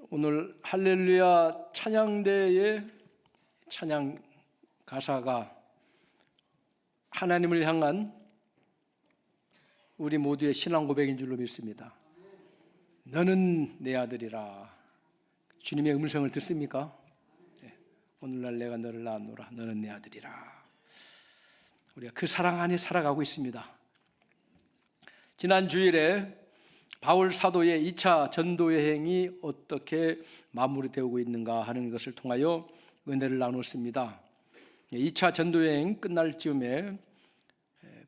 오늘 할렐루야 찬양대의 찬양 가사가 하나님을 향한 우리 모두의 신앙 고백인 줄로 믿습니다. 너는 내 아들이라. 주님의 음성을 듣습니까? 오늘날 내가 너를 낳았노라. 너는 내 아들이라. 우리가 그 사랑 안에 살아가고 있습니다. 지난 주일에 바울 사도의 2차 전도 여행이 어떻게 마무리되고 있는가 하는 것을 통하여 은혜를 나눴습니다. 2차 전도 여행 끝날 즈음에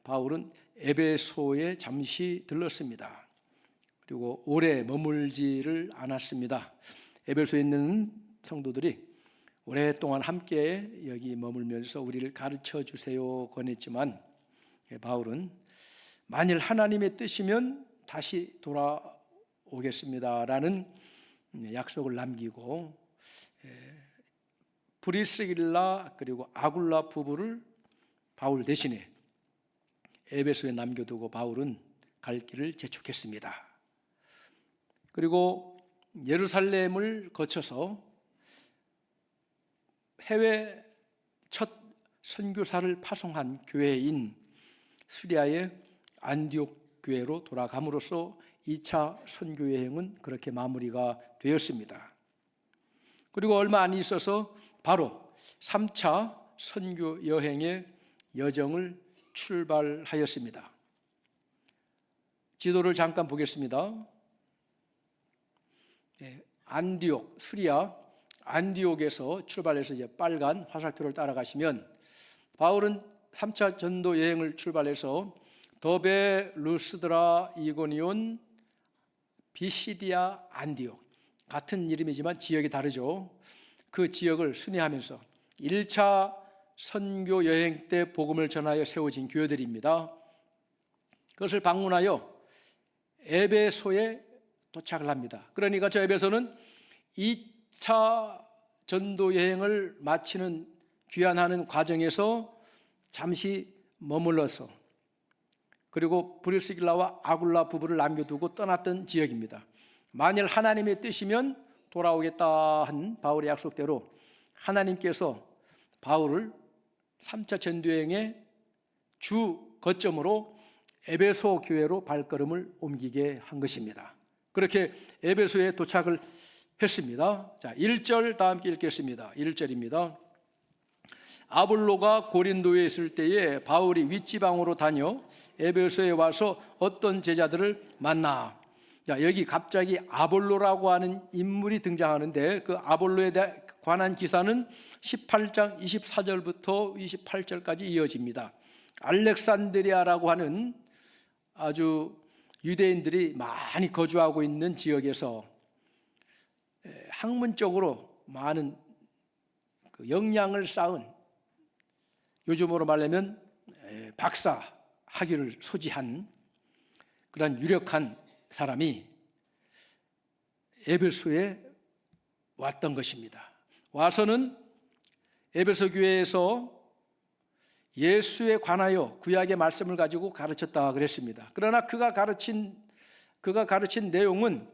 바울은 에베소에 잠시 들렀습니다. 그리고 오래 머물지를 않았습니다. 에베소에 있는 성도들이 오랫동안 함께 여기 머물면서 우리를 가르쳐 주세요 권했지만 바울은 만일 하나님의 뜻이면 다시 돌아오겠습니다라는 약속을 남기고 브리스길라 그리고 아굴라 부부를 바울 대신에 에베소에 남겨두고 바울은 갈 길을 재촉했습니다. 그리고 예루살렘을 거쳐서 해외 첫 선교사를 파송한 교회인 수리아의 안디옥 교회로 돌아감으로써 2차 선교 여행은 그렇게 마무리가 되었습니다. 그리고 얼마 안 있어서 바로 3차 선교 여행의 여정을 출발하였습니다. 지도를 잠깐 보겠습니다. 안디옥, 수리아 안디옥에서 출발해서 이제 빨간 화살표를 따라가시면 바울은 3차 전도 여행을 출발해서 더베, 루스드라, 이고니온, 비시디아, 안디옥 같은 이름이지만 지역이 다르죠. 그 지역을 순회하면서 1차 선교 여행 때 복음을 전하여 세워진 교회들입니다. 그것을 방문하여 에베소에 도착을 합니다. 그러니까 저 에베소는 2차 전도 여행을 마치는 귀환하는 과정에서 잠시 머물러서 그리고 브리스길라와 아굴라 부부를 남겨두고 떠났던 지역입니다. 만일 하나님의 뜻이면 돌아오겠다 한 바울의 약속대로 하나님께서 바울을 3차 전도여행의 주 거점으로 에베소 교회로 발걸음을 옮기게 한 것입니다. 그렇게 에베소에 도착을 했습니다. 자, 1절 다 함께 읽겠습니다. 1절입니다. 아볼로가 고린도에 있을 때에 바울이 윗지방으로 다녀 에베소에 와서 어떤 제자들을 만나. 자, 여기 갑자기 아볼로라고 하는 인물이 등장하는데 그 아볼로에 관한 기사는 18장 24절부터 28절까지 이어집니다. 알렉산드리아라고 하는 아주 유대인들이 많이 거주하고 있는 지역에서 학문적으로 많은 역량을 쌓은, 요즘으로 말하면 박사 학위를 소지한 그런 유력한 사람이 에베소에 왔던 것입니다. 와서는 에베소 교회에서 예수에 관하여 구약의 말씀을 가지고 가르쳤다 그랬습니다. 그러나 그가 가르친 내용은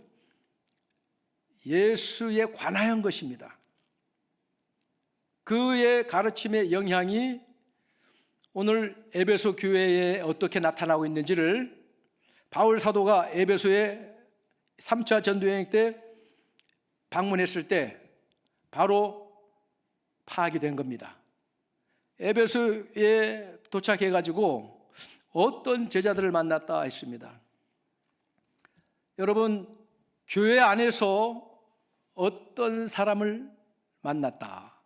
예수에 관하여인 것입니다. 그의 가르침의 영향이 오늘 에베소 교회에 어떻게 나타나고 있는지를 바울 사도가 에베소에 3차 전도여행 때 방문했을 때 바로 파악이 된 겁니다. 에베소에 도착해가지고 어떤 제자들을 만났다 했습니다. 여러분, 교회 안에서 어떤 사람을 만났다.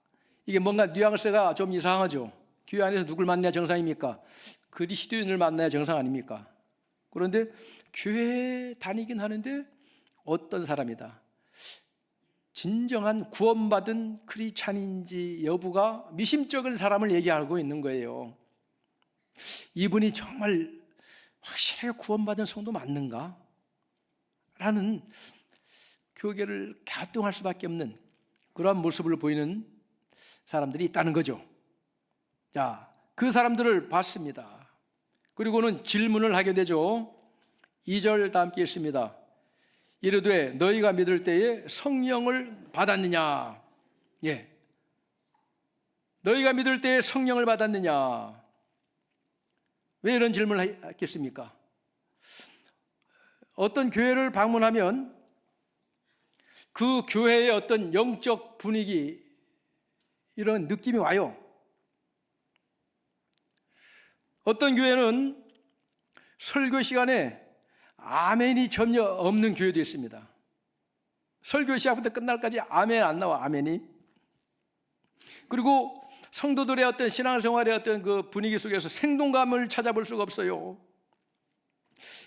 이게 뭔가 뉘앙스가 좀 이상하죠. 교회 안에서 누굴 만나야 정상입니까? 그리스도인을 만나야 정상 아닙니까? 그런데 교회에 다니긴 하는데 어떤 사람이다. 진정한 구원받은 크리스찬인지 여부가 미심쩍은 사람을 얘기하고 있는 거예요. 이분이 정말 확실하게 구원받은 성도 맞는가? 라는 교계를 갸우뚱할 수밖에 없는 그러한 모습을 보이는 사람들이 있다는 거죠. 자, 그 사람들을 봤습니다. 그리고는 질문을 하게 되죠. 2절 다 함께 읽습니다. 이르되 너희가 믿을 때에 성령을 받았느냐? 예. 너희가 믿을 때에 성령을 받았느냐? 왜 이런 질문을 했겠습니까? 어떤 교회를 방문하면 그 교회의 어떤 영적 분위기, 이런 느낌이 와요. 어떤 교회는 설교 시간에 아멘이 전혀 없는 교회도 있습니다. 설교 시작부터 끝날까지 아멘 안 나와, 아멘이. 그리고 성도들의 어떤 신앙생활의 어떤 그 분위기 속에서 생동감을 찾아볼 수가 없어요.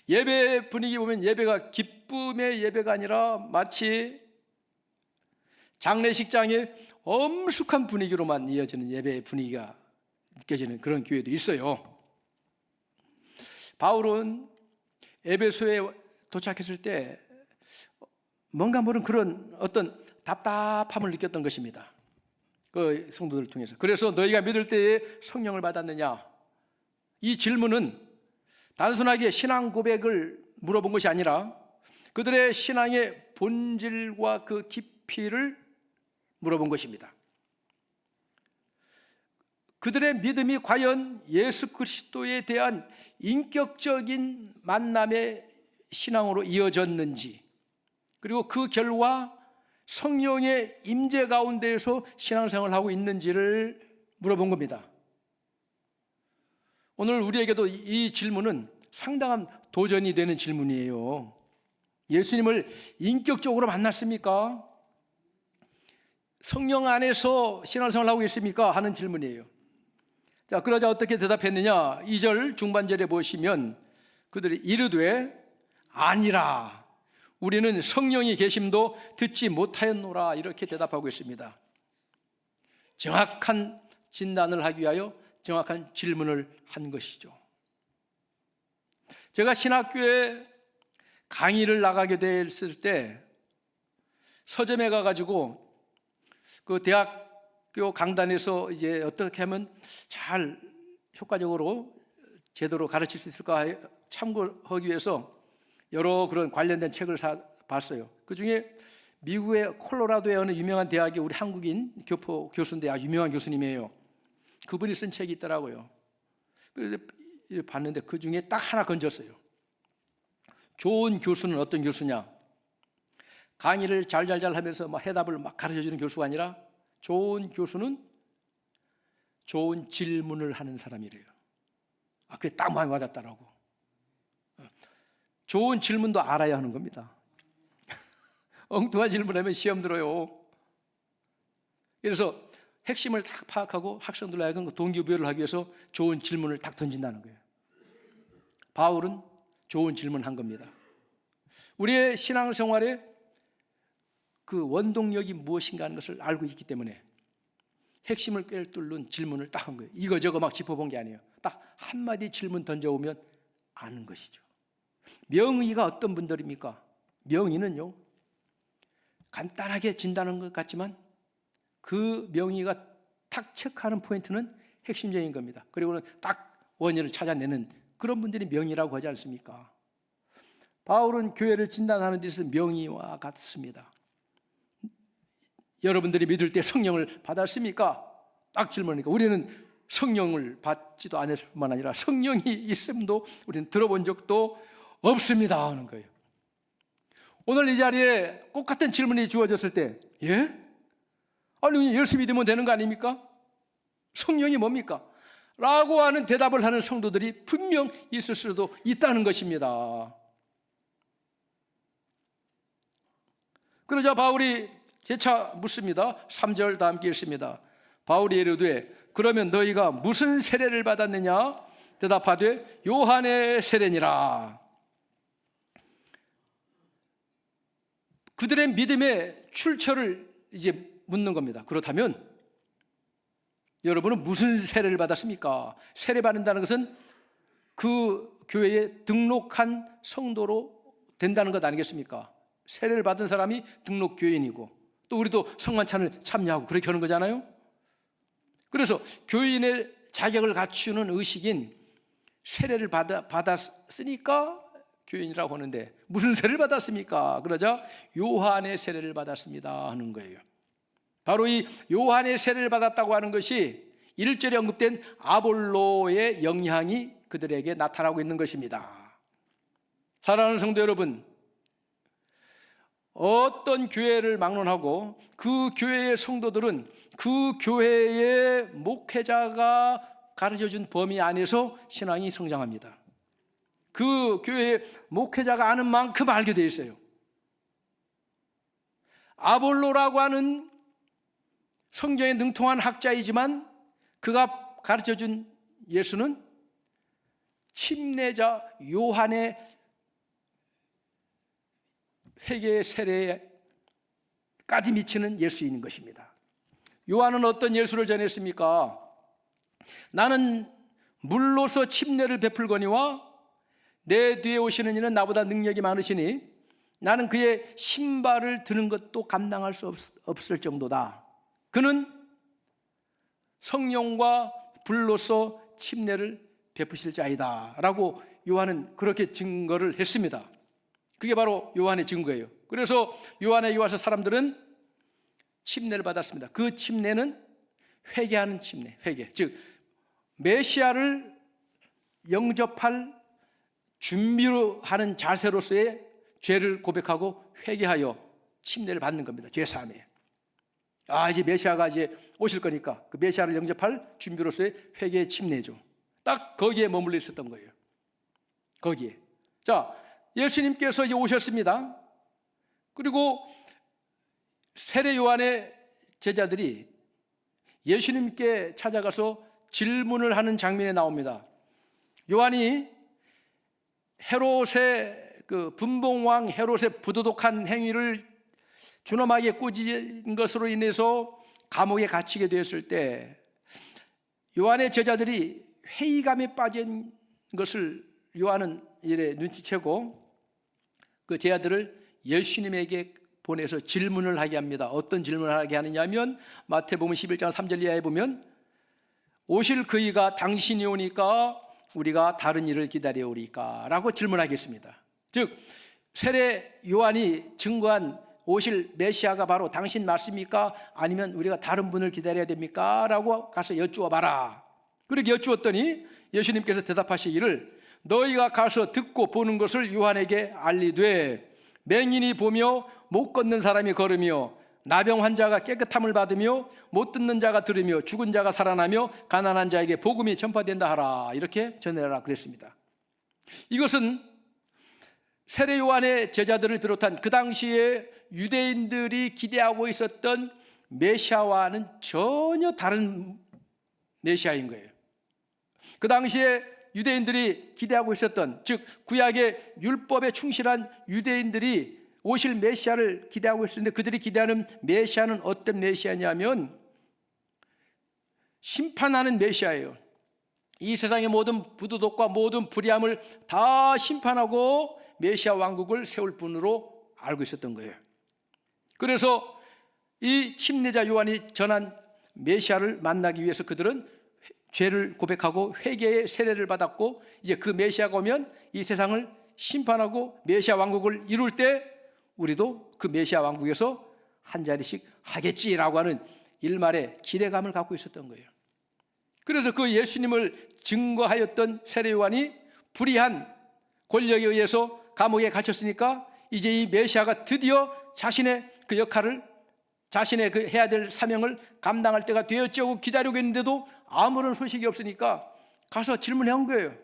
예배 분위기 보면 예배가 기쁨의 예배가 아니라 마치 장례식장의 엄숙한 분위기로만 이어지는 예배의 분위기가 느껴지는 그런 교회도 있어요. 바울은 에베소에 도착했을 때 뭔가 모르는 그런 어떤 답답함을 느꼈던 것입니다. 그 성도들을 통해서. 그래서 너희가 믿을 때에 성령을 받았느냐? 이 질문은 단순하게 신앙 고백을 물어본 것이 아니라 그들의 신앙의 본질과 그 깊이를 물어본 것입니다. 그들의 믿음이 과연 예수 그리스도에 대한 인격적인 만남의 신앙으로 이어졌는지, 그리고 그 결과 성령의 임재 가운데에서 신앙생활을 하고 있는지를 물어본 겁니다. 오늘 우리에게도 이 질문은 상당한 도전이 되는 질문이에요. 예수님을 인격적으로 만났습니까? 성령 안에서 신앙생활을 하고 있습니까? 하는 질문이에요. 자, 그러자 어떻게 대답했느냐? 2절 중반절에 보시면 그들이 이르되 아니라 우리는 성령이 계심도 듣지 못하였노라, 이렇게 대답하고 있습니다. 정확한 진단을 하기 위하여 정확한 질문을 한 것이죠. 제가 신학교에 강의를 나가게 됐을 때 서점에 가가지고 그 대학교 강단에서 이제 어떻게 하면 잘 효과적으로 제대로 가르칠 수 있을까 참고하기 위해서 여러 그런 관련된 책을 봤어요. 그 중에 미국의 콜로라도의 어느 유명한 대학의 우리 한국인 교포 교수인데 아주 유명한 교수님이에요. 그분이 쓴 책이 있더라고요. 그래서 봤는데 그 중에 딱 하나 건졌어요. 좋은 교수는 어떤 교수냐? 강의를 잘 하면서 막 해답을 막 가르쳐주는 교수가 아니라 좋은 교수는 좋은 질문을 하는 사람이래요. 아, 그게 딱 마음에 와닿더라고. 좋은 질문도 알아야 하는 겁니다. 엉뚱한 질문하면 시험 들어요. 그래서 핵심을 딱 파악하고 학생들로 하여금 동기부여를 하기 위해서 좋은 질문을 딱 던진다는 거예요. 바울은 좋은 질문한 겁니다. 우리의 신앙생활에 그 원동력이 무엇인가 하는 것을 알고 있기 때문에 핵심을 꿰뚫는 질문을 딱 한 거예요. 이거저거 막 짚어본 게 아니에요. 딱 한마디 질문 던져오면 아는 것이죠. 명의가 어떤 분들입니까? 명의는요, 간단하게 진단한 것 같지만 그 명의가 탁 체크하는 포인트는 핵심적인 겁니다. 그리고는 딱 원인을 찾아내는 그런 분들이 명의라고 하지 않습니까? 바울은 교회를 진단하는 데 있어서 명의와 같습니다. 여러분들이 믿을 때 성령을 받았습니까? 딱 질문하니까 우리는 성령을 받지도 않았을 뿐만 아니라 성령이 있음도 우리는 들어본 적도 없습니다 하는 거예요. 오늘 이 자리에 똑같은 질문이 주어졌을 때 예? 아니 예수 믿으면 되는 거 아닙니까? 성령이 뭡니까? 라고 하는 대답을 하는 성도들이 분명 있을 수도 있다는 것입니다. 그러자 바울이 재차 묻습니다. 3절 다 함께 읽습니다. 바울이 이르되 그러면 너희가 무슨 세례를 받았느냐? 대답하되 요한의 세례니라. 그들의 믿음의 출처를 이제 묻는 겁니다. 그렇다면 여러분은 무슨 세례를 받았습니까? 세례 받는다는 것은 그 교회에 등록한 성도로 된다는 것 아니겠습니까? 세례를 받은 사람이 등록 교인이고 또 우리도 성만찬을 참여하고 그렇게 하는 거잖아요. 그래서 교인의 자격을 갖추는 의식인 세례를 받았으니까 교인이라고 하는데 무슨 세례를 받았습니까? 그러자 요한의 세례를 받았습니다 하는 거예요. 바로 이 요한의 세례를 받았다고 하는 것이 1절에 언급된 아볼로의 영향이 그들에게 나타나고 있는 것입니다. 사랑하는 성도 여러분, 어떤 교회를 막론하고 그 교회의 성도들은 그 교회의 목회자가 가르쳐준 범위 안에서 신앙이 성장합니다. 그 교회의 목회자가 아는 만큼 알게 되어 있어요. 아볼로라고 하는 성경에 능통한 학자이지만 그가 가르쳐준 예수는 침례자 요한의 회개 세례까지 미치는 예수인 것입니다. 요한은 어떤 예수를 전했습니까? 나는 물로서 침례를 베풀거니와 내 뒤에 오시는 이는 나보다 능력이 많으시니 나는 그의 신발을 드는 것도 감당할 수 없을 정도다. 그는 성령과 불로서 침례를 베푸실 자이다 라고 요한은 그렇게 증거를 했습니다. 그게 바로 요한의 증거예요. 그래서 요한에게 와서 사람들은 침례를 받았습니다. 그 침례는 회개하는 침례, 회개. 즉 메시아를 영접할 준비로 하는 자세로서의 죄를 고백하고 회개하여 침례를 받는 겁니다. 죄사함에. 이제 메시아가 이제 오실 거니까 그 메시아를 영접할 준비로서의 회개의 침례죠. 딱 거기에 머물러 있었던 거예요. 거기에. 자, 예수님께서 이제 오셨습니다. 그리고 세례 요한의 제자들이 예수님께 찾아가서 질문을 하는 장면이 나옵니다. 요한이 헤롯의 그 분봉왕 헤롯의 부도덕한 행위를 준엄하게 꾸짖은 것으로 인해서 감옥에 갇히게 되었을 때 요한의 제자들이 회의감에 빠진 것을 요한은 이래 눈치채고 그 제자들을 예수님에게 보내서 질문을 하게 합니다. 어떤 질문을 하게 하느냐면 마태복음 11장 3절 이하에 보면 오실 그이가 당신이 오니까 우리가 다른 일을 기다려오리까 라고 질문하겠습니다. 즉 세례 요한이 증거한 오실 메시아가 바로 당신 맞습니까? 아니면 우리가 다른 분을 기다려야 됩니까? 라고 가서 여쭈어 봐라. 그렇게 여쭈었더니 예수님께서 대답하시기를 너희가 가서 듣고 보는 것을 요한에게 알리되 맹인이 보며 못 걷는 사람이 걸으며 나병 환자가 깨끗함을 받으며 못 듣는 자가 들으며 죽은 자가 살아나며 가난한 자에게 복음이 전파된다 하라. 이렇게 전해라 그랬습니다. 이것은 세례 요한의 제자들을 비롯한 그 당시에 유대인들이 기대하고 있었던 메시아와는 전혀 다른 메시아인 거예요. 그 당시에 유대인들이 기대하고 있었던, 즉 구약의 율법에 충실한 유대인들이 오실 메시아를 기대하고 있었는데 그들이 기대하는 메시아는 어떤 메시아냐면 심판하는 메시아예요. 이 세상의 모든 부도덕과 모든 불의함을 다 심판하고 메시아 왕국을 세울 분으로 알고 있었던 거예요. 그래서 이 침례자 요한이 전한 메시아를 만나기 위해서 그들은 죄를 고백하고 회개의 세례를 받았고 이제 그 메시아가 오면 이 세상을 심판하고 메시아 왕국을 이룰 때 우리도 그 메시아 왕국에서 한 자리씩 하겠지라고 하는 일말의 기대감을 갖고 있었던 거예요. 그래서 그 예수님을 증거하였던 세례 요한이 불의한 권력에 의해서 감옥에 갇혔으니까 이제 이 메시아가 드디어 자신의 그 역할을, 자신의 그 해야 될 사명을 감당할 때가 되었죠. 기다리고 있는데도 아무런 소식이 없으니까 가서 질문해 온 거예요.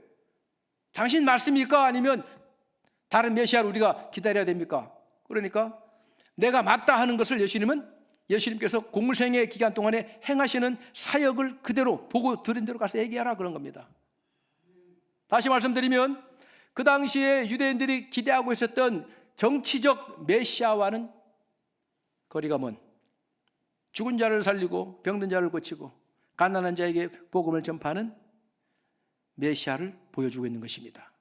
당신 맞습니까? 아니면 다른 메시아를 우리가 기다려야 됩니까? 그러니까 내가 맞다 하는 것을 예수님께서 공생의 기간 동안에 행하시는 사역을 그대로 보고 들은 대로 가서 얘기하라 그런 겁니다. 다시 말씀드리면 그 당시에 유대인들이 기대하고 있었던 정치적 메시아와는 거리가 먼, 죽은 자를 살리고 병든 자를 고치고 가난한 자에게 복음을 전파하는 메시아를 보여주고 있는 것입니다.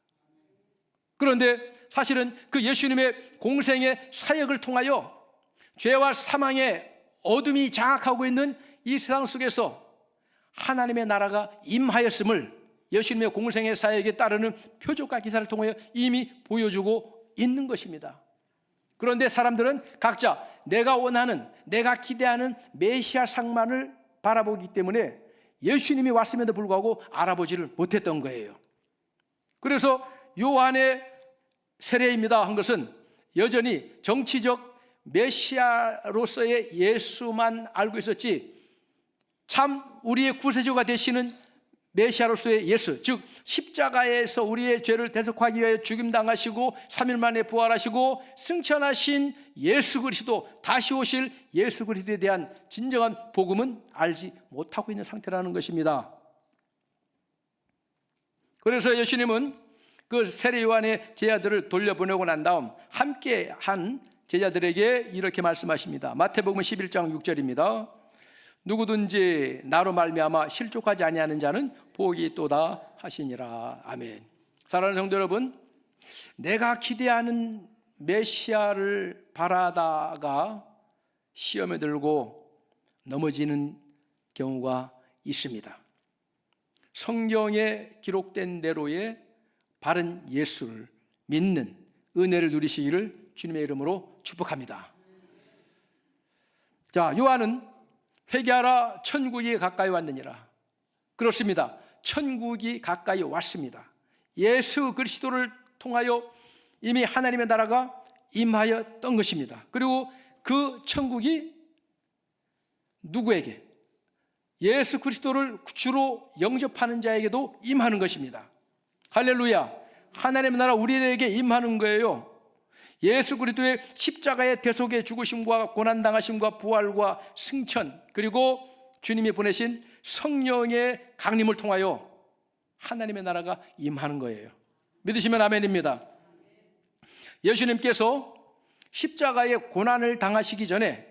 그런데 사실은 그 예수님의 공생의 사역을 통하여 죄와 사망의 어둠이 장악하고 있는 이 세상 속에서 하나님의 나라가 임하였음을 예수님의 공생의 사역에 따르는 표적과 기사를 통하여 이미 보여주고 있는 것입니다. 그런데 사람들은 각자 내가 원하는, 내가 기대하는 메시아 상만을 바라보기 때문에 예수님이 왔음에도 불구하고 알아보지를 못했던 거예요. 그래서 요한의 세례입니다 한 것은 여전히 정치적 메시아로서의 예수만 알고 있었지, 참 우리의 구세주가 되시는 메시아로서의 예수, 즉 십자가에서 우리의 죄를 대속하기 위하여 죽임당하시고 3일 만에 부활하시고 승천하신 예수 그리스도, 다시 오실 예수 그리스도에 대한 진정한 복음은 알지 못하고 있는 상태라는 것입니다. 그래서 예수님은 그 세례 요한의 제자들을 돌려보내고 난 다음 함께 한 제자들에게 이렇게 말씀하십니다. 마태복음 11장 6절입니다. 누구든지 나로 말미암아 실족하지 아니하는 자는 복이 있도다 하시니라. 아멘. 사랑하는 성도 여러분, 내가 기대하는 메시아를 바라다가 시험에 들고 넘어지는 경우가 있습니다. 성경에 기록된 대로의 바른 예수를 믿는 은혜를 누리시기를 주님의 이름으로 축복합니다. 자, 요한은 회개하라 천국이 가까이 왔느니라. 그렇습니다. 천국이 가까이 왔습니다. 예수 그리스도를 통하여 이미 하나님의 나라가 임하였던 것입니다. 그리고 그 천국이 누구에게? 예수 그리스도를 주로 영접하는 자에게도 임하는 것입니다. 할렐루야. 하나님의 나라 우리에게 임하는 거예요. 예수 그리스도의 십자가의 대속의 죽으심과 고난당하심과 부활과 승천, 그리고 주님이 보내신 성령의 강림을 통하여 하나님의 나라가 임하는 거예요. 믿으시면 아멘입니다. 예수님께서 십자가의 고난을 당하시기 전에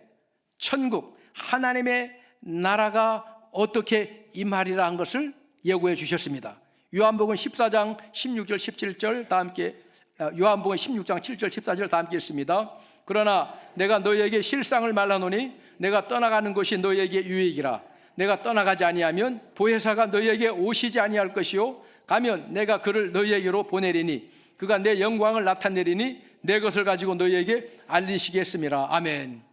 천국, 하나님의 나라가 어떻게 임하리라 한 것을 예고해 주셨습니다. 요한복음 14장 16절 17절 다 함께, 요한복음 16장 7절 14절 다 함께 읽습니다. 그러나 내가 너희에게 실상을 말하노니 내가 떠나가는 것이 너희에게 유익이라. 내가 떠나가지 아니하면 보혜사가 너희에게 오시지 아니할 것이요 가면 내가 그를 너희에게로 보내리니 그가 내 영광을 나타내리니 내 것을 가지고 너희에게 알리시겠음이라. 아멘.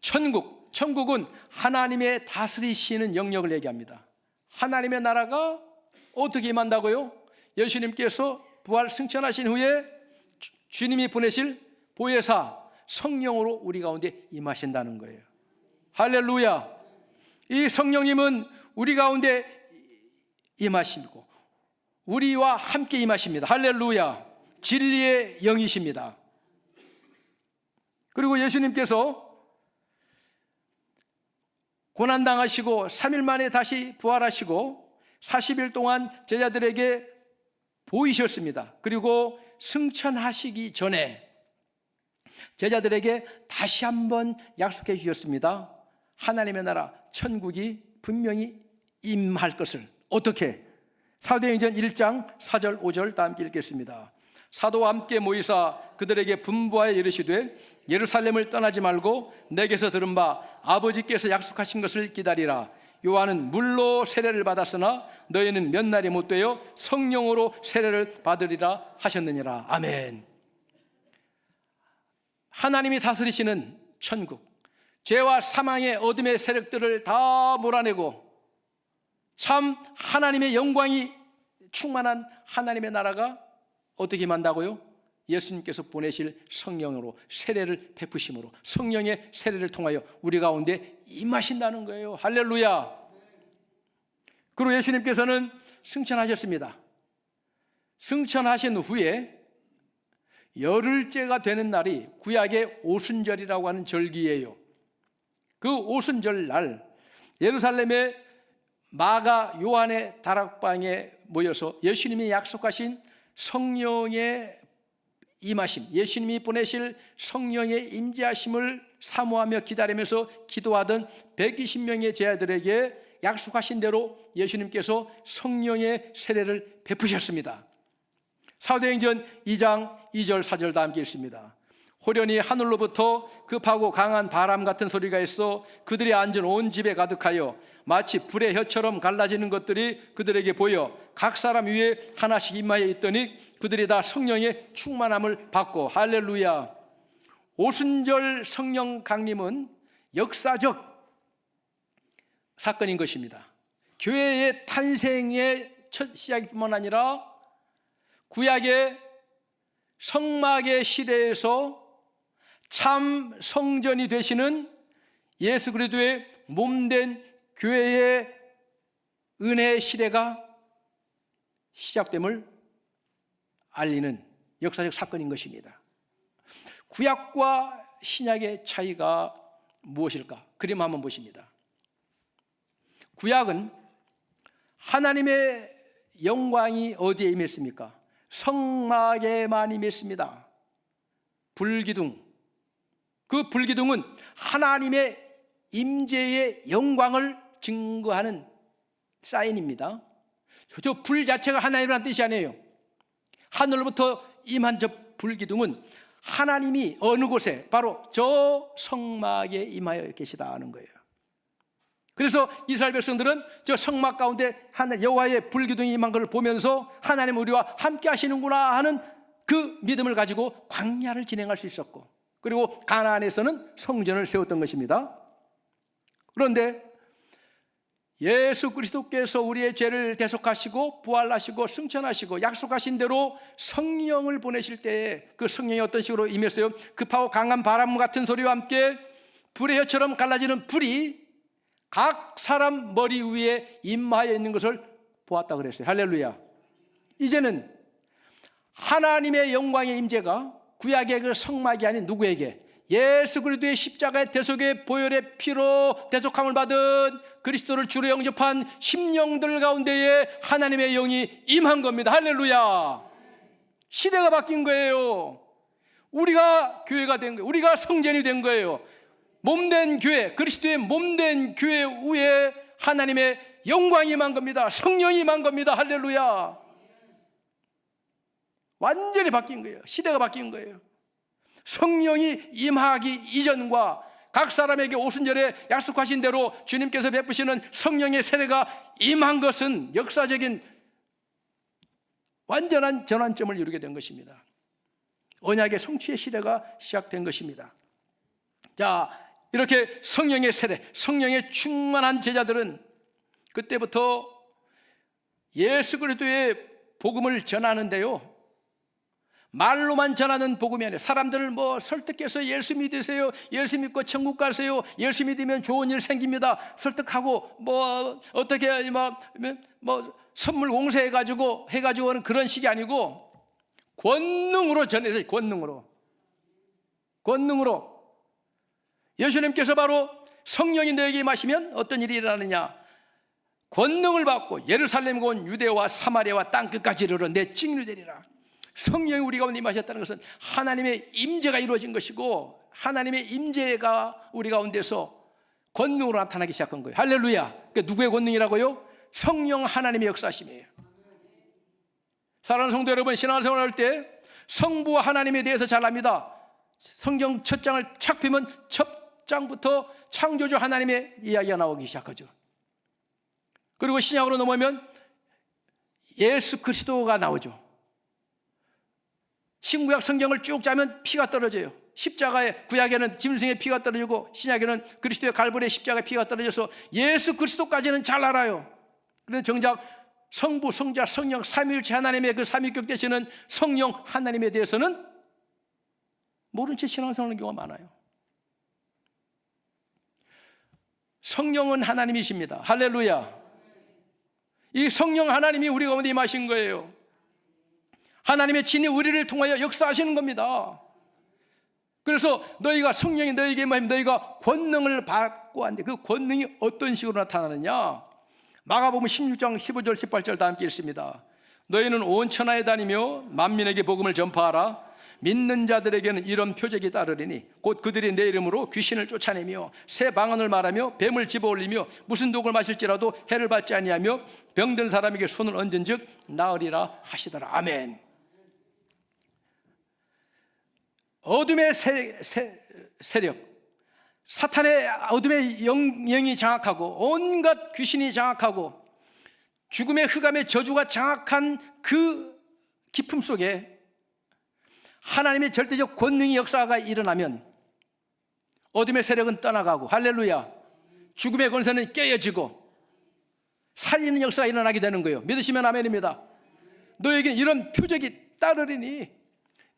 천국은 하나님의 다스리시는 영역을 얘기합니다. 하나님의 나라가 어떻게 임한다고요? 예수님께서 부활 승천하신 후에 주님이 보내실 보혜사 성령으로 우리 가운데 임하신다는 거예요. 할렐루야. 이 성령님은 우리 가운데 임하시고 우리와 함께 임하십니다. 할렐루야. 진리의 영이십니다. 그리고 예수님께서 고난당하시고 3일 만에 다시 부활하시고 40일 동안 제자들에게 보이셨습니다. 그리고 승천하시기 전에 제자들에게 다시 한번 약속해 주셨습니다. 하나님의 나라 천국이 분명히 임할 것을. 어떻게? 사도행전 1장 4절 5절 다 함께 읽겠습니다. 사도와 함께 모이사 그들에게 분부하여 이르시되 예루살렘을 떠나지 말고 내게서 들은 바 아버지께서 약속하신 것을 기다리라. 요한은 물로 세례를 받았으나 너희는 몇 날이 못 되어 성령으로 세례를 받으리라 하셨느니라. 아멘. 하나님이 다스리시는 천국, 죄와 사망의 어둠의 세력들을 다 몰아내고 참 하나님의 영광이 충만한 하나님의 나라가 어떻게 임한다고요? 예수님께서 보내실 성령으로 세례를 베푸심으로 성령의 세례를 통하여 우리 가운데 임하신다는 거예요. 할렐루야. 그리고 예수님께서는 승천하셨습니다. 승천하신 후에 열흘째가 되는 날이 구약의 오순절이라고 하는 절기예요. 그 오순절 날 예루살렘의 마가 요한의 다락방에 모여서 예수님이 약속하신 성령의 임하심, 예수님이 보내실 성령의 임재하심을 사모하며 기다리면서 기도하던 120명의 제자들에게 약속하신 대로 예수님께서 성령의 세례를 베푸셨습니다. 사도행전 2장 2절 4절 다 함께 읽습니다. 호련히 하늘로부터 급하고 강한 바람 같은 소리가 있어 그들이 앉은 온 집에 가득하여 마치 불의 혀처럼 갈라지는 것들이 그들에게 보여 각 사람 위에 하나씩 임하여 있더니 그들이 다 성령의 충만함을 받고. 할렐루야. 오순절 성령 강림은 역사적 사건인 것입니다. 교회의 탄생의 첫 시작뿐만 아니라 구약의 성막의 시대에서 참 성전이 되시는 예수 그리스도의 몸된 교회의 은혜의 시대가 시작됨을 알리는 역사적 사건인 것입니다. 구약과 신약의 차이가 무엇일까? 그림 한번 보십니다. 구약은 하나님의 영광이 어디에 임했습니까? 성막에만 임했습니다. 불기둥. 그 불기둥은 하나님의 임재의 영광을 증거하는 사인입니다. 저 불 자체가 하나님이라는 뜻이 아니에요. 하늘로부터 임한 저 불기둥은 하나님이 어느 곳에, 바로 저 성막에 임하여 계시다는 거예요. 그래서 이스라엘 백성들은 저 성막 가운데 하늘 여호와의 불기둥이 임한 것을 보면서 하나님 우리와 함께 하시는구나 하는 그 믿음을 가지고 광야를 진행할 수 있었고, 그리고 가나안에서는 성전을 세웠던 것입니다. 그런데 예수 그리스도께서 우리의 죄를 대속하시고 부활하시고 승천하시고 약속하신 대로 성령을 보내실 때에 그 성령이 어떤 식으로 임했어요? 급하고 강한 바람 같은 소리와 함께 불의 혀처럼 갈라지는 불이 각 사람 머리 위에 임하여 있는 것을 보았다 그랬어요. 할렐루야. 이제는 하나님의 영광의 임재가 구약의 그 성막이 아닌 누구에게? 예수 그리스도의 십자가의 대속의 보혈의 피로 대속함을 받은 그리스도를 주로 영접한 심령들 가운데에 하나님의 영이 임한 겁니다. 할렐루야. 시대가 바뀐 거예요. 우리가 교회가 된 거예요. 우리가 성전이 된 거예요. 몸된 교회, 그리스도의 몸된 교회 위에 하나님의 영광이 임한 겁니다. 성령이 임한 겁니다. 할렐루야. 완전히 바뀐 거예요. 시대가 바뀐 거예요. 성령이 임하기 이전과 각 사람에게 오순절에 약속하신 대로 주님께서 베푸시는 성령의 세례가 임한 것은 역사적인 완전한 전환점을 이루게 된 것입니다. 언약의 성취의 시대가 시작된 것입니다. 자, 이렇게 성령의 세례, 성령의 충만한 제자들은 그때부터 예수 그리스도의 복음을 전하는데요, 말로만 전하는 복음이 아니라 사람들을 설득해서 예수 믿으세요, 예수 믿고 천국 가세요, 예수 믿으면 좋은 일 생깁니다, 설득하고 어떻게 선물 공세해가지고 해가지고는 그런 식이 아니고 권능으로 전해서, 권능으로 예수님께서 바로 성령이 너에게 임하시면 어떤 일이 일어나느냐? 권능을 받고 예루살렘과 온 유대와 사마리아와 땅끝까지 이르러 내 증인이 되리라. 성령이 우리 가운데 임하셨다는 것은 하나님의 임재가 이루어진 것이고, 하나님의 임재가 우리 가운데서 권능으로 나타나기 시작한 거예요. 할렐루야. 그러니까 누구의 권능이라고요? 성령 하나님의 역사심이에요. 사랑하는 성도 여러분, 신앙생활 할 때 성부와 하나님에 대해서 잘 압니다. 성경 첫 장을 착 펴면 첫 장부터 창조주 하나님의 이야기가 나오기 시작하죠. 그리고 신약으로 넘어오면 예수 그리스도가 나오죠. 신구약 성경을 쭉 짜면 피가 떨어져요. 십자가에, 구약에는 짐승의 피가 떨어지고 신약에는 그리스도의 갈보리의 십자가의 피가 떨어져서 예수 그리스도까지는 잘 알아요. 그런데 정작 성부, 성자, 성령 삼위일체 하나님의 그 삼위격 되시는 성령 하나님에 대해서는 모른 채 신앙생활하는 경우가 많아요. 성령은 하나님이십니다. 할렐루야. 이 성령 하나님이 우리 가운데 임하신 거예요. 하나님의 진이 우리를 통하여 역사하시는 겁니다. 그래서 너희가 성령이 너희에게 임하면 너희가 권능을 받고 하는데, 그 권능이 어떤 식으로 나타나느냐? 마가복음 16장 15절 18절 다 함께 읽습니다. 너희는 온 천하에 다니며 만민에게 복음을 전파하라. 믿는 자들에게는 이런 표적이 따르리니 곧 그들이 내 이름으로 귀신을 쫓아내며 새 방언을 말하며 뱀을 집어올리며 무슨 독을 마실지라도 해를 받지 아니하며 병든 사람에게 손을 얹은즉 나으리라 하시더라. 아멘. 어둠의 세력, 사탄의 어둠의 영이 장악하고 온갖 귀신이 장악하고 죽음의 흑암의 저주가 장악한 그 깊음 속에 하나님의 절대적 권능의 역사가 일어나면 어둠의 세력은 떠나가고, 할렐루야, 죽음의 권세는 깨어지고 살리는 역사가 일어나게 되는 거예요. 믿으시면 아멘입니다. 너에게 이런 표적이 따르리니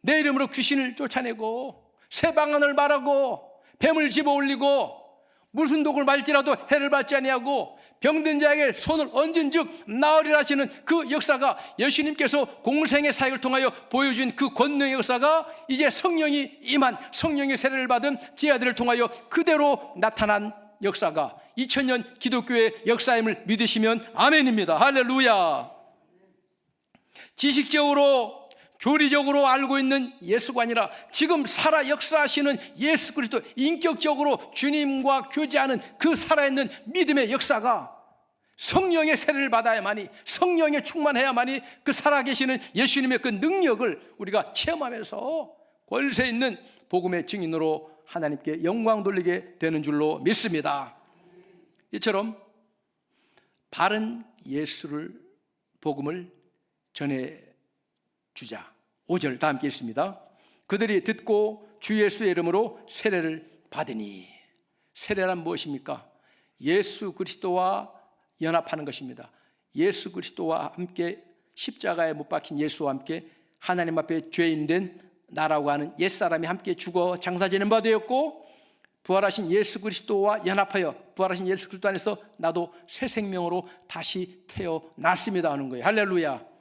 내 이름으로 귀신을 쫓아내고 새 방언을 말하고 뱀을 집어올리고 무슨 독을 말지라도 해를 받지 아니하고 병든 자에게 손을 얹은 즉 나으리라 하시는 그 역사가, 예수님께서 공생의 사역을 통하여 보여준 그 권능의 역사가 이제 성령이 임한, 성령의 세례를 받은 제자들을 통하여 그대로 나타난 역사가 2000년 기독교의 역사임을 믿으시면 아멘입니다. 할렐루야. 지식적으로 교리적으로 알고 있는 예수가 아니라 지금 살아 역사하시는 예수 그리스도, 인격적으로 주님과 교제하는 그 살아있는 믿음의 역사가 성령의 세례를 받아야만이, 성령에 충만해야만이 그 살아계시는 예수님의 그 능력을 우리가 체험하면서 권세 있는 복음의 증인으로 하나님께 영광 돌리게 되는 줄로 믿습니다. 이처럼 바른 예수를, 복음을 전해주자. 5절 다 함께 읽습니다. 그들이 듣고 주 예수의 이름으로 세례를 받으니. 세례란 무엇입니까? 예수 그리스도와 연합하는 것입니다. 예수 그리스도와 함께 십자가에 못 박힌 예수와 함께 하나님 앞에 죄인된 나라고 하는 옛사람이 함께 죽어 장사지는 바 되었고, 부활하신 예수 그리스도와 연합하여 부활하신 예수 그리스도 안에서 나도 새 생명으로 다시 태어났습니다 하는 거예요. 할렐루야.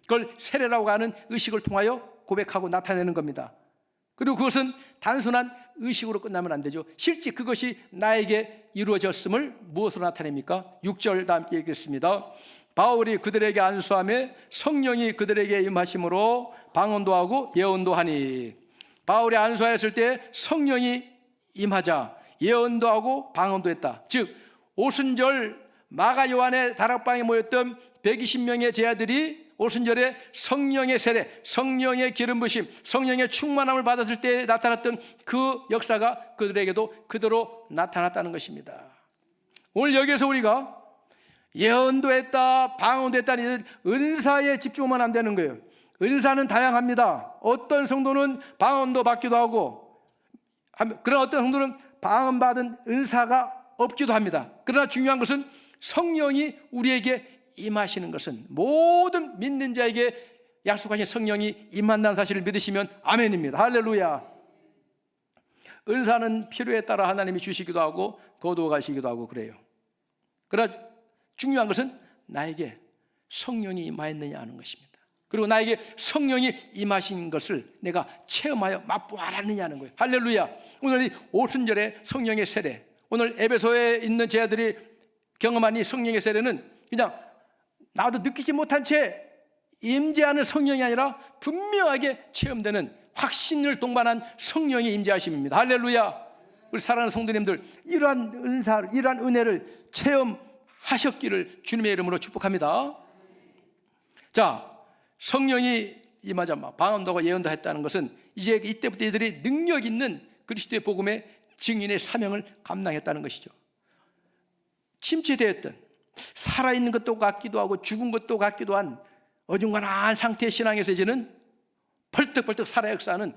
그걸 세례라고 하는 의식을 통하여 고백하고 나타내는 겁니다. 그리고 그것은 단순한 의식으로 끝나면 안 되죠. 실제 그것이 나에게 이루어졌음을 무엇으로 나타냅니까? 6절 다 함께 읽겠습니다. 바울이 그들에게 안수하며 성령이 그들에게 임하심으로 방언도 하고 예언도 하니. 바울이 안수하였을 때 성령이 임하자 예언도 하고 방언도 했다. 즉 오순절 마가 요한의 다락방에 모였던 120명의 제자들이 오순절에 성령의 세례, 성령의 기름 부심, 성령의 충만함을 받았을 때 나타났던 그 역사가 그들에게도 그대로 나타났다는 것입니다. 오늘 여기에서 우리가 예언도 했다, 방언도 했다, 은사에 집중하면 안 되는 거예요. 은사는 다양합니다. 어떤 성도는 방언도 받기도 하고, 그러나 어떤 성도는 방언 받은 은사가 없기도 합니다. 그러나 중요한 것은 성령이 우리에게 임하시는 것은, 모든 믿는 자에게 약속하신 성령이 임한다는 사실을 믿으시면 아멘입니다. 할렐루야. 은사는 필요에 따라 하나님이 주시기도 하고 거두어 가시기도 하고 그래요. 그러나 중요한 것은 나에게 성령이 임하였느냐 하는 것입니다. 그리고 나에게 성령이 임하신 것을 내가 체험하여 맛보았느냐 하는 거예요. 할렐루야. 오늘 이 오순절의 성령의 세례, 오늘 에베소에 있는 제자들이 경험한 이 성령의 세례는 그냥 나도 느끼지 못한 채 임재하는 성령이 아니라 분명하게 체험되는 확신을 동반한 성령의 임재하심입니다. 할렐루야. 우리 사랑하는 성도님들, 이러한 은사를, 이러한 은혜를 체험하셨기를 주님의 이름으로 축복합니다. 자, 성령이 임하자 방언도 하고 예언도 했다는 것은 이제 이때부터 이들이 능력 있는 그리스도의 복음의 증인의 사명을 감당했다는 것이죠. 침체되었던, 살아있는 것도 같기도 하고 죽은 것도 같기도 한 어중간한 상태의 신앙에서 이제는 벌떡벌떡 살아 역사하는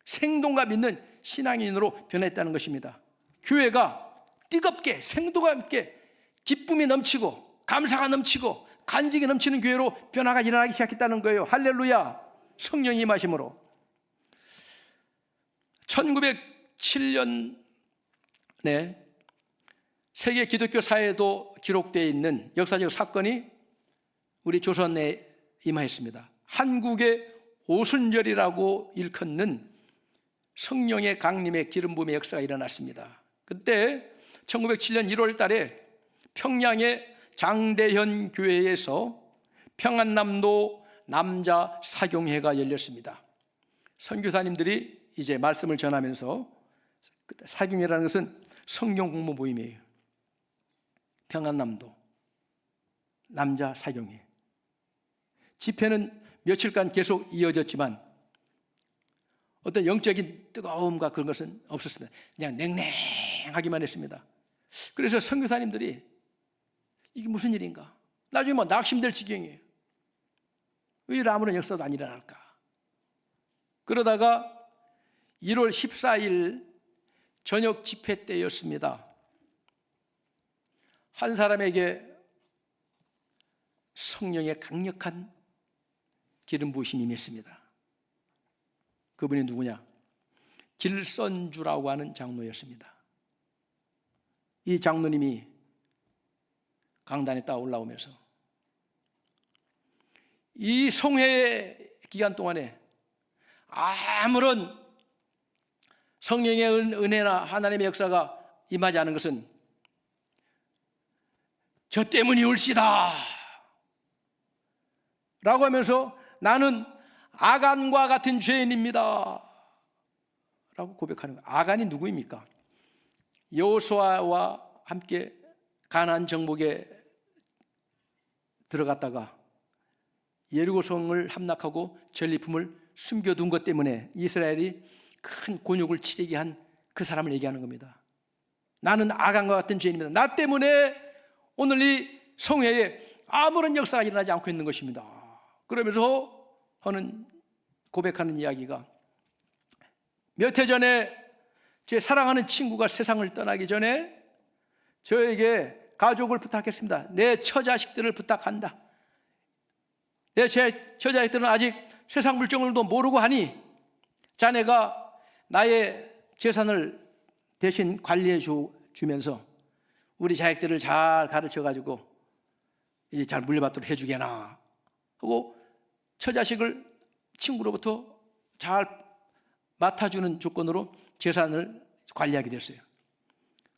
생동감 있는 신앙인으로 변했다는 것입니다. 교회가 뜨겁게 생동감 있게 기쁨이 넘치고 감사가 넘치고 간직이 넘치는 교회로 변화가 일어나기 시작했다는 거예요. 할렐루야. 성령이 임하심으로. 1907년에 세계 기독교 사회에도 기록되어 있는 역사적 사건이 우리 조선에 임하였습니다. 한국의 오순절이라고 일컫는 성령의 강림의 기름 부음의 역사가 일어났습니다. 그때 1907년 1월 달에 평양의 장대현 교회에서 평안남도 남자 사경회가 열렸습니다. 선교사님들이 이제 말씀을 전하면서, 사경회라는 것은 성경 공부 모임이에요. 평안남도 남자 사경회 집회는 며칠간 계속 이어졌지만 어떤 영적인 뜨거움과 그런 것은 없었습니다. 그냥 냉랭하기만 했습니다. 그래서 선교사님들이 이게 무슨 일인가? 나중에 뭐 낙심될 지경이에요. 왜 이런 아무런 역사도 안 일어날까? 그러다가 1월 14일 저녁 집회 때였습니다. 한 사람에게 성령의 강력한 기름 부으심이 임했습니다. 그분이 누구냐? 길선주라고 하는 장로였습니다. 이 장로님이 강단에 따라 올라오면서 이 성회 기간 동안에 아무런 성령의 은혜나 하나님의 역사가 임하지 않은 것은 저 때문이 올시다 라고 하면서 나는 아간과 같은 죄인입니다 라고 고백하는 거예요. 아간이 누구입니까? 여호수아와 함께 가나안 정복에 들어갔다가 예리고성을 함락하고 전리품을 숨겨둔 것 때문에 이스라엘이 큰 곤욕을 치르게 한 그 사람을 얘기하는 겁니다. 나는 아간과 같은 죄인입니다. 나 때문에 오늘 이 성회에 아무런 역사가 일어나지 않고 있는 것입니다. 그러면서 고백하는 이야기가 몇 해 전에 제 사랑하는 친구가 세상을 떠나기 전에 저에게 가족을 부탁했습니다. 내 처자식들을 부탁한다. 내 처자식들은 아직 세상 물정을도 모르고 하니 자네가 나의 재산을 대신 관리해 주면서 우리 자식들을 잘 가르쳐가지고 이제 잘 물려받도록 해주게나 하고 처자식을 친구로부터 잘 맡아주는 조건으로 재산을 관리하게 됐어요.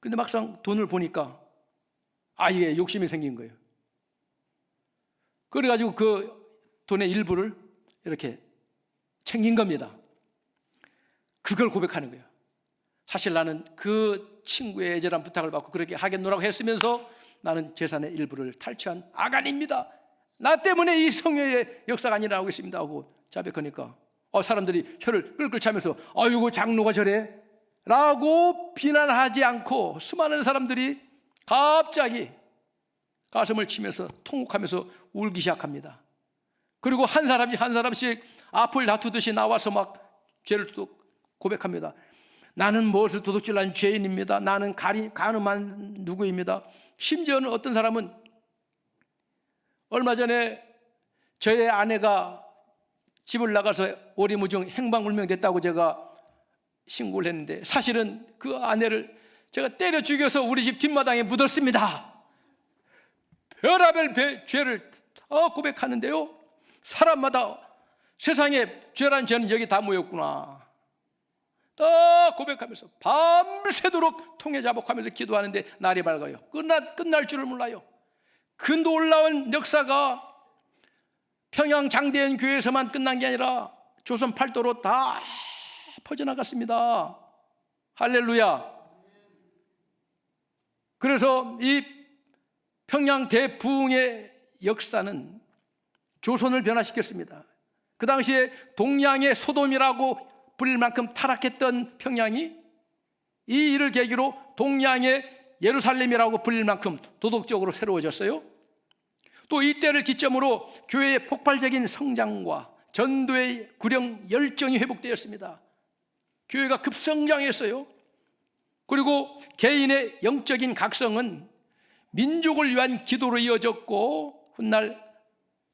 그런데 막상 돈을 보니까 아예 욕심이 생긴 거예요. 그래가지고 그 돈의 일부를 이렇게 챙긴 겁니다. 그걸 고백하는 거예요. 사실 나는 그 친구의 애절한 부탁을 받고 그렇게 하겠노라고 했으면서 나는 재산의 일부를 탈취한 아간입니다. 나 때문에 이 성회의 역사가 안 일어나고 있습니다 하고 자백하니까 사람들이 혀를 끌끌 차면서 아이고 장로가 저래? 라고 비난하지 않고 수많은 사람들이 갑자기 가슴을 치면서 통곡하면서 울기 시작합니다. 그리고 한 사람씩 앞을 다투듯이 나와서 막 죄를 고백합니다. 나는 무엇을 도둑질한 죄인입니다. 나는 가늠한 누구입니다. 심지어는 어떤 사람은 얼마 전에 저의 아내가 집을 나가서 오리무중 행방불명됐다고 제가 신고를 했는데 사실은 그 아내를 제가 때려 죽여서 우리 집 뒷마당에 묻었습니다. 별의별 죄를 다 고백하는데요, 사람마다 세상에 죄란 죄는 여기 다 모였구나 다 고백하면서 밤새도록 통해 자복하면서 기도하는데 날이 밝아요. 끝날 줄을 몰라요. 그 놀라운 역사가 평양 장대현 교회에서만 끝난 게 아니라 조선 팔도로 다 퍼져나갔습니다. 할렐루야. 그래서 이 평양 대부흥의 역사는 조선을 변화시켰습니다. 그 당시에 동양의 소돔이라고 불릴 만큼 타락했던 평양이 이 일을 계기로 동양의 예루살렘이라고 불릴 만큼 도덕적으로 새로워졌어요. 또 이때를 기점으로 교회의 폭발적인 성장과 전도의 구령 열정이 회복되었습니다. 교회가 급성장했어요. 그리고 개인의 영적인 각성은 민족을 위한 기도로 이어졌고 훗날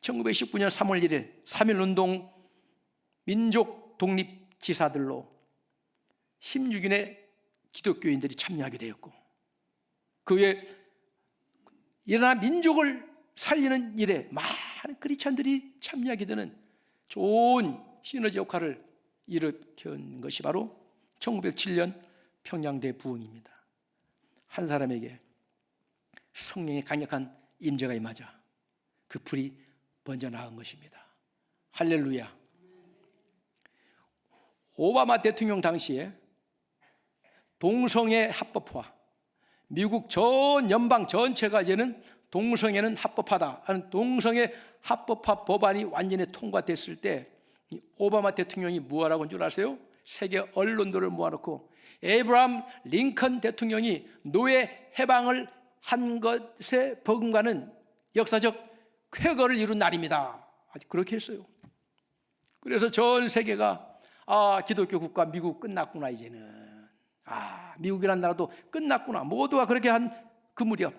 1919년 3월 1일 3.1운동 민족 독립지사들로 16인의 기독교인들이 참여하게 되었고 그 외에 일어난 민족을 살리는 일에 많은 크리스찬들이 참여하게 되는 좋은 시너지 역할을 일으킨 것이 바로 1907년 평양대 부흥입니다. 한 사람에게 성령의 강력한 임재가 임하자 그 불이 번져나간 것입니다. 할렐루야. 오바마 대통령 당시에 동성애 합법화, 미국 전 연방 전체가 이제는 동성애는 합법하다 하는 동성애 합법화 법안이 완전히 통과됐을 때 오바마 대통령이 뭐라고 한 줄 아세요? 세계 언론들을 모아놓고 에이브라함 링컨 대통령이 노예 해방을 한 것에 버금가는 역사적 쾌거를 이룬 날입니다. 아주 그렇게 했어요. 그래서 전 세계가 기독교 국가 미국 끝났구나. 이제는 미국이라는 나라도 끝났구나. 모두가 그렇게 한 그 무렵,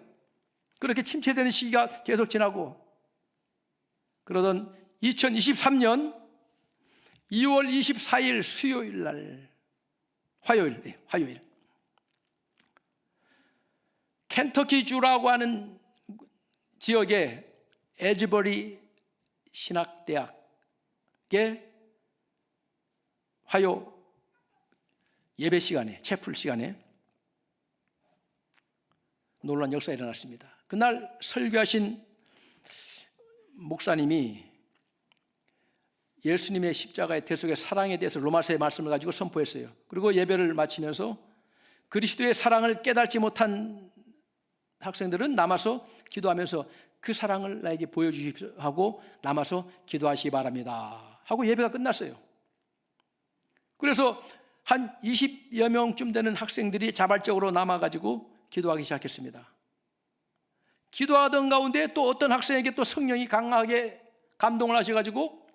그렇게 침체되는 시기가 계속 지나고, 그러던 2023년 2월 24일 수요일 날, 화요일 켄터키주라고 하는 지역의 에즈버리 신학대학의 화요 예배 시간에, 채플 시간에 놀라운 역사가 일어났습니다. 그날 설교하신 목사님이 예수님의 십자가의 대속의 사랑에 대해서 로마서의 말씀을 가지고 선포했어요. 그리고 예배를 마치면서 그리스도의 사랑을 깨닫지 못한 학생들은 남아서 기도하면서 그 사랑을 나에게 보여주십시오 하고 남아서 기도하시기 바랍니다 하고 예배가 끝났어요. 그래서 한 20여 명쯤 되는 학생들이 자발적으로 남아가지고 기도하기 시작했습니다. 기도하던 가운데 또 어떤 학생에게 또 성령이 강하게 감동을 하셔가지고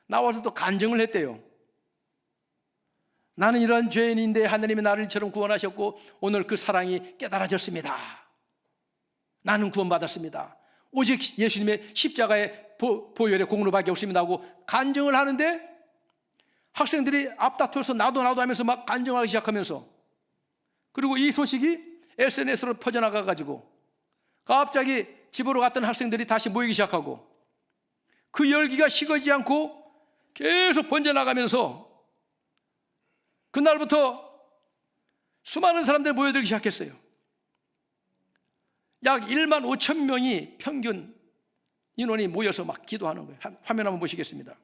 나와서 또 간증을 했대요. 나는 이런 죄인인데 하나님이 나를 이처럼 구원하셨고 오늘 그 사랑이 깨달아졌습니다. 나는 구원받았습니다. 오직 예수님의 십자가의 보혈의 공로밖에 없습니다 하고 간증을 하는데, 학생들이 앞다투어서 나도 하면서 막 간증하기 시작하면서, 그리고 이 소식이 SNS로 퍼져나가가지고 갑자기 집으로 갔던 학생들이 다시 모이기 시작하고, 그 열기가 식어지지 않고 계속 번져나가면서 그날부터 수많은 사람들이 모여들기 시작했어요. 약 1만 5천 명이 평균 인원이 모여서 막 기도하는 거예요. 화면 한번 보시겠습니다.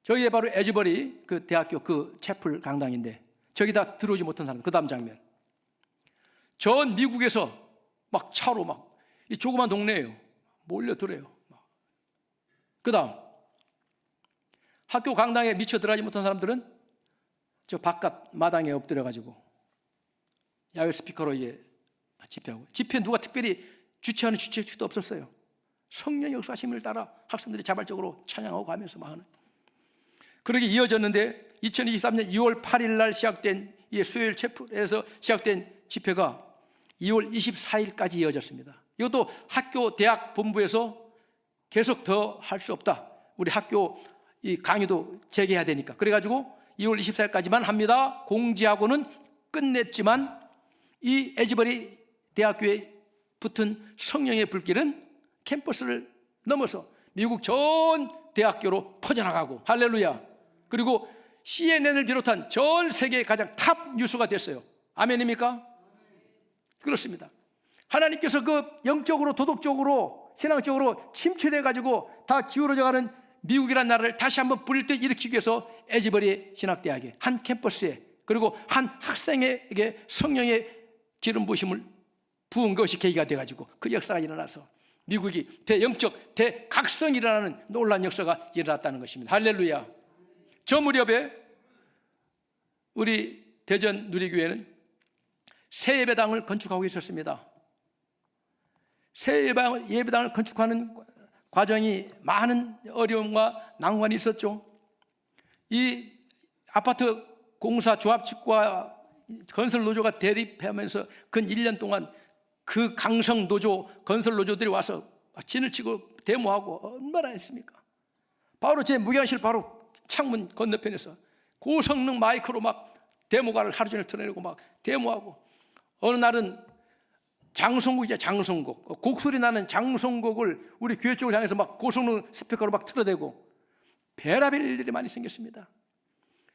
저기에 바로 에즈버리 그 대학교 그 채플 강당인데, 저기다 들어오지 못한 사람, 그 다음 장면. 전 미국에서 막 차로 막 이 조그만 동네예요. 몰려들어요. 그 다음 학교 강당에 미처 들어가지 못한 사람들은 저 바깥 마당에 엎드려가지고 야외 스피커로 이제 집회하고, 집회 누가 특별히 주최하는 주최측도 없었어요. 성령 역사심을 따라 학생들이 자발적으로 찬양하고 가면서 막 하는, 그렇게 이어졌는데 2023년 2월 8일 날 시작된 이 수요일 채플에서 시작된 집회가 2월 24일까지 이어졌습니다. 이것도 학교 대학 본부에서 계속 더 할 수 없다, 우리 학교 이 강의도 재개해야 되니까, 그래가지고 2월 24일까지만 합니다 공지하고는 끝냈지만, 이 에즈버리 대학교에 붙은 성령의 불길은 캠퍼스를 넘어서 미국 전 대학교로 퍼져나가고, 할렐루야. 그리고 CNN을 비롯한 전 세계의 가장 탑 뉴스가 됐어요. 아멘입니까? 그렇습니다. 하나님께서 그 영적으로, 도덕적으로, 신앙적으로 침체돼가지고 다 기울어져가는 미국이라는 나라를 다시 한번 불릴 때 일으키기 위해서 에즈버리 신학대학의 한 캠퍼스에, 그리고 한 학생에게 성령의 기름 부으심을 부은 것이 계기가 돼가지고 그 역사가 일어나서 미국이 대영적, 대각성이 일어나는 놀라운 역사가 일어났다는 것입니다. 할렐루야. 저 무렵에 우리 대전 누리교회는 새 예배당을 건축하고 있었습니다. 새 예배당을 건축하는 과정이 많은 어려움과 난관이 있었죠. 이 아파트 공사 조합 측과 건설 노조가 대립하면서 근 1년 동안 그 강성 노조, 건설 노조들이 와서 진을 치고 데모하고 얼마나 했습니까? 바로 제 무경실 바로 창문 건너편에서 고성능 마이크로 막 데모가를 하루 종일 틀어내고 막 데모하고, 어느 날은 장송곡이죠. 장송곡, 곡소리 나는 장송곡을 우리 교회 쪽을 향해서 막 고성능 스피커로 막 틀어대고, 별의별 일들이 많이 생겼습니다.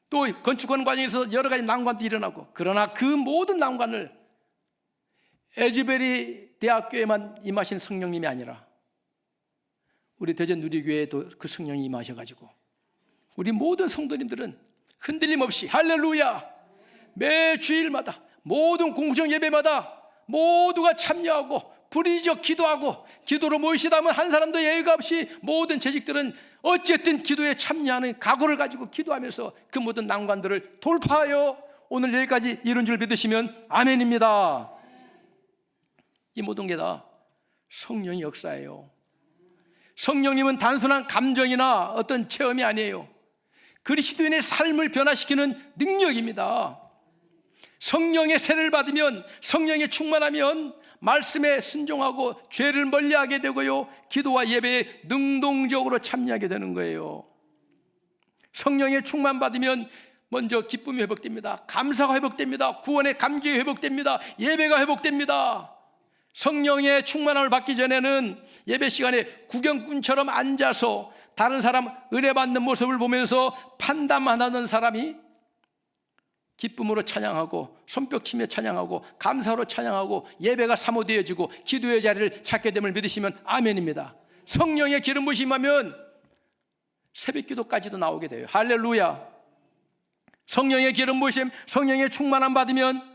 또 건축하는 과정에서 여러 가지 난관도 일어나고, 그러나 그 모든 난관을 에즈베리 대학교에만 임하신 성령님이 아니라 우리 대전 누리교회에도 그 성령이 임하셔가지고 우리 모든 성도님들은 흔들림 없이, 할렐루야, 매 주일마다 모든 공구정 예배마다 모두가 참여하고 불의적 기도하고, 기도로 모이시다 하면 한 사람도 예외가 없이 모든 재직들은 어쨌든 기도에 참여하는 각오를 가지고 기도하면서 그 모든 난관들을 돌파하여 오늘 여기까지 이룬 줄 믿으시면 아멘입니다. 이 모든 게 다 성령의 역사예요. 성령님은 단순한 감정이나 어떤 체험이 아니에요. 그리스도인의 삶을 변화시키는 능력입니다. 성령의 세례를 받으면, 성령에 충만하면 말씀에 순종하고 죄를 멀리하게 되고요, 기도와 예배에 능동적으로 참여하게 되는 거예요. 성령에 충만받으면 먼저 기쁨이 회복됩니다. 감사가 회복됩니다. 구원의 감격이 회복됩니다. 예배가 회복됩니다. 성령의 충만함을 받기 전에는 예배 시간에 구경꾼처럼 앉아서 다른 사람 은혜 받는 모습을 보면서 판단만 하던 사람이 기쁨으로 찬양하고 손뼉치며 찬양하고 감사로 찬양하고 예배가 사모되어지고 기도의 자리를 찾게 됨을 믿으시면 아멘입니다. 성령의 기름 부심하면 새벽 기도까지도 나오게 돼요. 할렐루야. 성령의 기름 부심, 성령의 충만함 받으면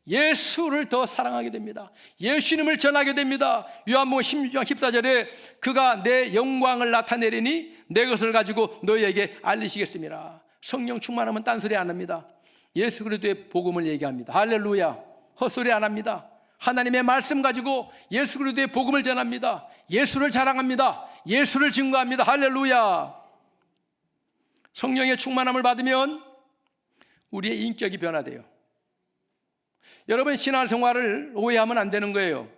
예수를 더 사랑하게 됩니다. 예수님을 전하게 됩니다. 요한복음 16장 14절에 그가 내 영광을 나타내리니 내 것을 가지고 너희에게 알리시겠습니다. 성령 충만하면 딴소리 안 합니다. 예수 그리스도의 복음을 얘기합니다. 할렐루야. 헛소리 안 합니다. 하나님의 말씀 가지고 예수 그리스도의 복음을 전합니다. 예수를 자랑합니다. 예수를 증거합니다. 할렐루야. 성령의 충만함을 받으면 우리의 인격이 변화돼요. 여러분, 신앙생활을 오해하면 안 되는 거예요.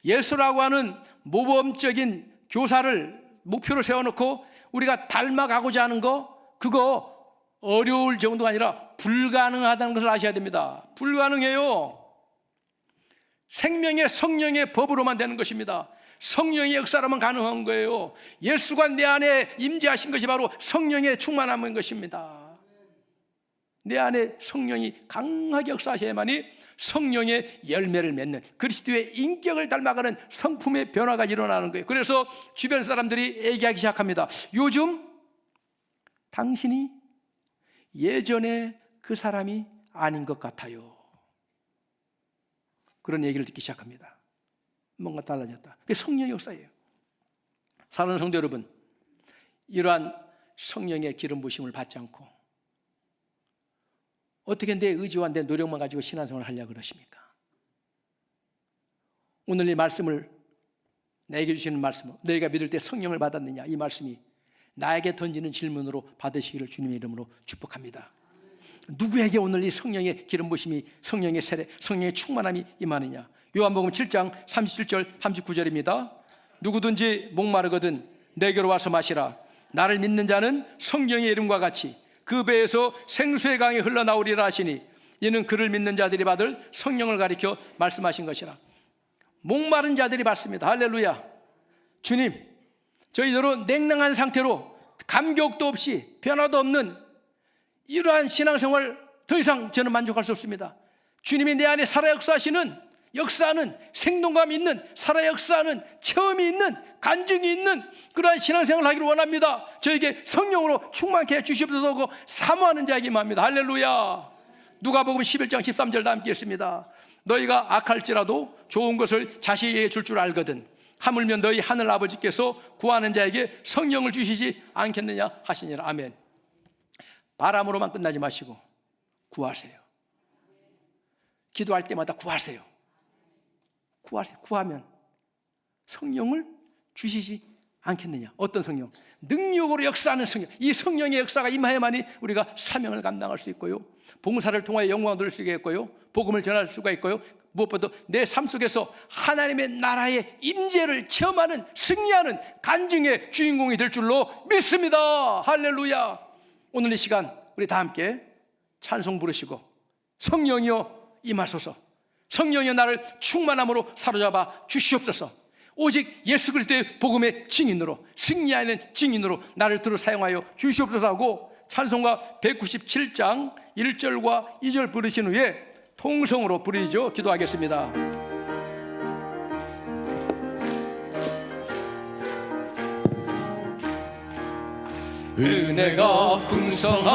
예수라고 하는 모범적인 교사를 목표로 세워놓고 우리가 닮아가고자 하는 거, 그거 어려울 정도가 아니라 불가능하다는 것을 아셔야 됩니다. 불가능해요. 생명의 성령의 법으로만 되는 것입니다. 성령의 역사로만 가능한 거예요. 예수가 내 안에 임재하신 것이 바로 성령의 충만함인 것입니다. 내 안에 성령이 강하게 역사하셔야만이 성령의 열매를 맺는, 그리스도의 인격을 닮아가는 성품의 변화가 일어나는 거예요. 그래서 주변 사람들이 얘기하기 시작합니다. 요즘 당신이 예전에 그 사람이 아닌 것 같아요. 그런 얘기를 듣기 시작합니다. 뭔가 달라졌다. 그게 성령의 역사예요. 사랑하는 성도 여러분, 이러한 성령의 기름 부심을 받지 않고 어떻게 내 의지와 내 노력만 가지고 신앙생활을 하려고 그러십니까? 오늘 이 말씀을, 나에게 주시는 말씀, 너희가 믿을 때 성령을 받았느냐, 이 말씀이 나에게 던지는 질문으로 받으시기를 주님의 이름으로 축복합니다. 누구에게 오늘 이 성령의 기름 부심이, 성령의 세례, 성령의 충만함이 임하느냐? 요한복음 7장 37절 39절입니다. 누구든지 목마르거든 내게로 와서 마시라. 나를 믿는 자는 성령의 이름과 같이 그 배에서 생수의 강이 흘러나오리라 하시니 이는 그를 믿는 자들이 받을 성령을 가리켜 말씀하신 것이라. 목마른 자들이 받습니다. 할렐루야. 주님, 저희들은 냉랭한 상태로 감격도 없이 변화도 없는 이러한 신앙생활 더 이상 저는 만족할 수 없습니다. 주님이 내 안에 살아 역사하는 생동감 있는, 살아 역사하는 체험이 있는, 간증이 있는 그러한 신앙생활을 하기를 원합니다. 저에게 성령으로 충만케 해주시옵소서 하고 사모하는 자에게 임합니다. 할렐루야. 누가복음 11장 13절 다 함께 읽습니다. 너희가 악할지라도 좋은 것을 자식에게 줄 줄 알거든 하물며 너희 하늘 아버지께서 구하는 자에게 성령을 주시지 않겠느냐 하시니라. 아멘. 바람으로만 끝나지 마시고 구하세요. 기도할 때마다 구하세요. 구하면 성령을 주시지 않겠느냐. 어떤 성령? 능력으로 역사하는 성령. 이 성령의 역사가 임하야만이 우리가 사명을 감당할 수 있고요, 봉사를 통하여 영광을 누릴 수 있고요, 복음을 전할 수가 있고요, 무엇보다 내 삶 속에서 하나님의 나라의 임재를 체험하는, 승리하는 간증의 주인공이 될 줄로 믿습니다. 할렐루야. 오늘 이 시간 우리 다 함께 찬송 부르시고 성령이여 임하소서, 성령이여 나를 충만함으로 사로잡아 주시옵소서, 오직 예수 그리스도의 복음의 증인으로, 승리하는 증인으로 나를 들어 사용하여 주시옵소서 하고 찬송가 197장 1절과 2절 부르신 후에 통성으로 부르짖어 기도하겠습니다. 은혜가 풍성한